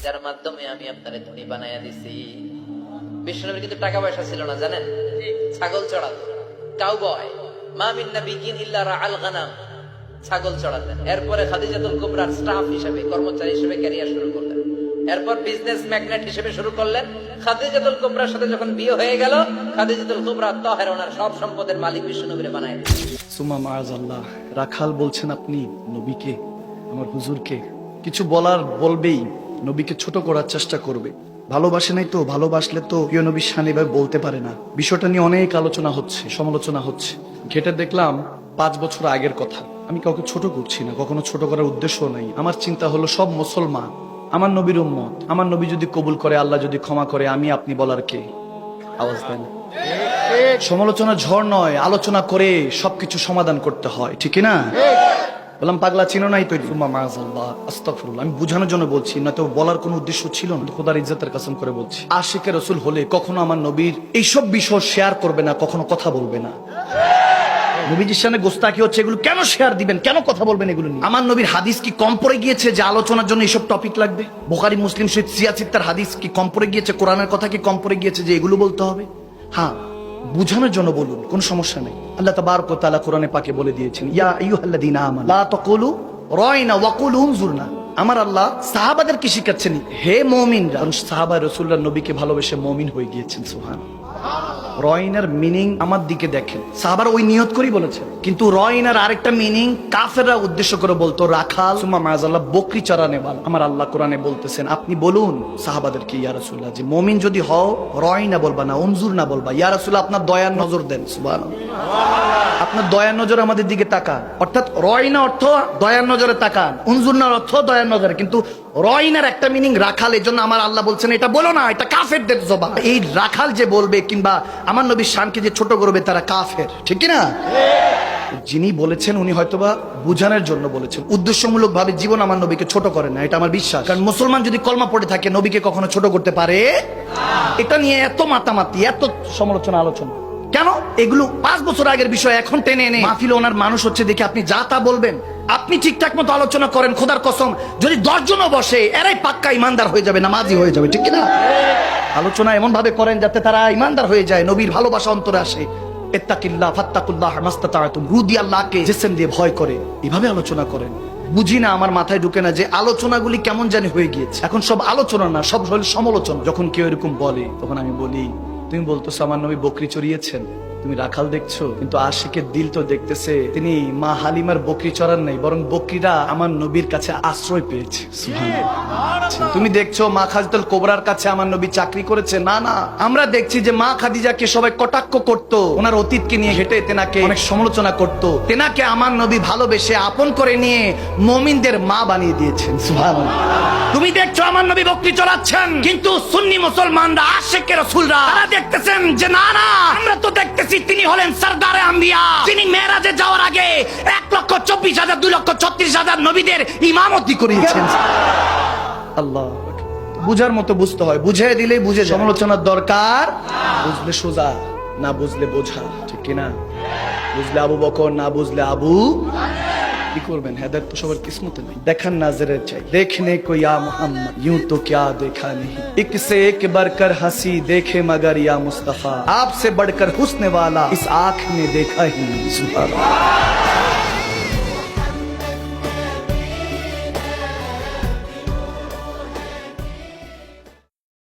যার মাধ্যমে আমি আপনারে ধনী বানাইয়া দিছি। বিশ্বনবীর কিন্তু টাকা পয়সা ছিল না, জানেন? ছাগল চড়াতো, কাউবয়। মা মিন নাবিয়্যিন ইল্লা রাআল গানাম, ছাগল চড়াতেন। এরপরে খাদিজাতুল কুবরার স্টাফ হিসেবে, কর্মচারী হিসেবে ক্যারিয়ার শুরু করলেন। এরপর বিজনেস ম্যাগনেট হিসেবে শুরু করলেন। খাদিজাতুল কুবরার সাথে যখন বিয়ে হয়ে গেল, খাদিজাতুল কুবরা তাহের ওনার সব সম্পদের মালিক বিশ্বনবীরে বানায় দিলেন। সুম্মা মাআযাল্লাহ, রাখাল বলছেন আপনি নবীকে, আমার হুজুরকে কিছু বলার বলবেই, নবীকে ছোট করার চেষ্টা করবে। ভালোবাসে নাই তো, ভালোবাসলে তো প্রিয় নবীর শান এভাবে বলতে পারে না। বিষয়টা নিয়ে অনেক আলোচনা হচ্ছে, সমালোচনা হচ্ছে। ঘেটে দেখলাম 5 বছর আগের কথা। আমি কাউকে ছোট করছি না, কখনো ছোট করার উদ্দেশ্য নাই। আমার চিন্তা হলো সব মুসলমান আমার নবীর উম্মত। আমার নবী যদি কবুল করে, আল্লাহ যদি ক্ষমা করে, আমি আপনি বলার কে? আওয়াজ দেন। সমালোচনা ঝড় নয়, আলোচনা করে সবকিছু সমাধান করতে হয়, ঠিক না? বললাম পাগলা চিনো নাই তো? আস্তাগফিরুল্লাহ, আমি বুঝানোর জন্য বলছি, না তো বলার কোনো উদ্দেশ্য ছিল না। খোদার ইজ্জতের কসম করে বলছি, আশিকে রাসূল হলে কখনো আমার নবীর এইসব বিষয় শেয়ার করবে না, কখনো কথা বলবে না। নবীজির সামনে গোস্তাকি হচ্ছে, এগুলো কেন শেয়ার দিবেন, কেন কথা বলবেন এগুলো নিয়ে? আমার নবীর হাদিস কি কম পড়ে গিয়েছে যে আলোচনার জন্য এইসব টপিক লাগবে? বুখারী মুসলিম শরীফ সিয়াসিত্তার হাদিস কি কম পড়ে গিয়েছে, কোরআনের কথা কি কম পড়ে গিয়েছে যে এগুলো বলতে হবে? হ্যাঁ, বুঝানোর জন্য বলুন, কোনো সমস্যা নেই। আল্লাহ তাবারক ওয়া তাআলা কোরআনে পাকে বলে দিয়েছেন, ইয়া আইয়ুহাল্লাযীনা আমানু লা তাকুলু রাইনা ওয়া কুলু উনজুরনা। আমার আল্লাহ সাহাবাদের কি শিখাচ্ছেন? হে মুমিনরা, সাহাবা রাসূলুল্লাহ নবীকে ভালোবেসে মুমিন হয়ে গিয়েছেন। সুবহানাল্লাহ। রয়নার মিনিং আমার দিকে দেখেন, সাহাবার ওই নিয়ত করেই বলেছেন। কিন্তু রয়নার আরেকটা মিনিং কাফেররা উদ্দেশ্য করে বলতো, রাখাল সুম্মা মাআযাল্লাহ, বকরি চড়ানে বাল। আমার আল্লাহ কোরআনে বলতেছেন, আপনি বলুন সাহাবাদেরকে, ইয়া রাসূলুল্লাহ, যে মুমিন যদি হও রয়না বলবা না, উনজুর না বলবা। ইয়া রাসূলুল্লাহ, আপনার দয়ার নজর দেন। সুবহানাল্লাহ, আপনার দয়ার নজর আমাদের দিকে তাকান। অর্থাৎ রয়না অর্থ দয়ার নজরে তাকান, উনজুরনার অর্থ দয়ার নজরে। কিন্তু রয়নার একটা মিনিং রাখাল, এই জন্য আমার আল্লাহ বলছেন এটা বলো না, এটা কাফেরদের জবান। এই রাখাল যে বলবে কিংবা আমার নবীর শানকে যে ছোট করবে, তারা কাফের, ঠিক না? যিনি বলেছেন উনি হয়তোবা বুঝানোর জন্য বলেছেন, উদ্দেশ্যমূলক ভাবে জীবন আমার নবীকে ছোট করে না, এটা আমার বিশ্বাস। কারণ মুসলমান যদি কলমা পড়ে থাকে, নবীকে কখনো ছোট করতে পারে? এটা নিয়ে এত মাতামাতি, এত সমালোচনা, আলোচনা কেন? এগুলো 5 বছর আগের বিষয় এখন টেনে এনে মাহফিলে ওনার মানুষ হচ্ছে দেখে আপনি যা তা বলবেন। আপনি ঠিকঠাক মতো আলোচনা করেন, খোদার কসম যদি 10 জনও বসে, এরাই পাক্কা ইমানদার হয়ে যাবে, নামাজি হয়ে যাবে, ঠিক না? আলোচনা এমন ভাবে করেন যাতে তারা ইমানদার হয়ে যায়, নবীর ভালোবাসা অন্তরে আসে। ইত্তাকিল্লাহ ফাত্তাকুল্লাহ মাস্তাতাতুম, রুদি আল্লাহকে জিসম দিয়ে ভয় করে, এভাবে আলোচনা করেন। বুঝি না, আমার মাথায় ঢুকে না যে আলোচনাগুলি কেমন জানি হয়ে গিয়েছে। এখন সব আলোচনা না, সব হল সমালোচনা। যখন কেউ এরকম বলে, তখন আমি বলি, তুমি বলতেছো আমার নবী বকরি চড়িয়েছেন, তুমি রাখাল দেখছো, কিন্তু আশিকের দিল তো দেখতেছে তিনি মা হালিমার বকরি চড়ান নাই, বরং বকরিরা আমার নবীর কাছে আশ্রয় পেয়েছে। সুবহানাল্লাহ। তুমি দেখছো মা খাদিজাতুল কুবরার কাছে আমার নবী চাকরি করেছে, না না, আমরা দেখছি যে মা খাদিজাকে সবাই কটাক্ষ করতো, ওনার অতীতকে নিয়ে হেঁটে তেনাকে অনেক সমালোচনা করতো। তেনাকে আমার নবী ভালোবেসে আপন করে নিয়ে মুমিনদের মা বানিয়ে দিয়েছেন। সুবহানাল্লাহ। তুমি দেখছো আমার নবী বকরি চড়াচ্ছেন, কিন্তু সুন্নি মুসলমানরা, আশিকে রাসূলরা, তারা দেখতেছেন যে না না, আমরা তো দেখতেছি তিনি হলেন সরদারে আম্বিয়া, যিনি মেরাজে যাওয়ার আগে 1,24,000 2,36,000 নবীদের ইমামতি করিয়েছেন। আল্লাহ, বুঝার মতো বুঝতে হয়, বুঝে দিলেই বুঝে যায়। সমালোচনার দরকার, বুঝলে সোজা, না বুঝলে বোঝা, ঠিক কিনা? বুঝলে আবু বকর, না বুঝলে আবু। কি করবেন, হেদায়েত তো সবার কিসমতে নেই। দেখান নাজরের চাই, দেখনে কো ইয়া মুহাম্মদ, यूं तो क्या देखा नहीं, एक से एक बढ़कर हंसी देखे मगर या मुस्तफा, आपसे बढ़कर हुस्न वाला इस आँख ने देखा ही नहीं। सुभान अल्लाह।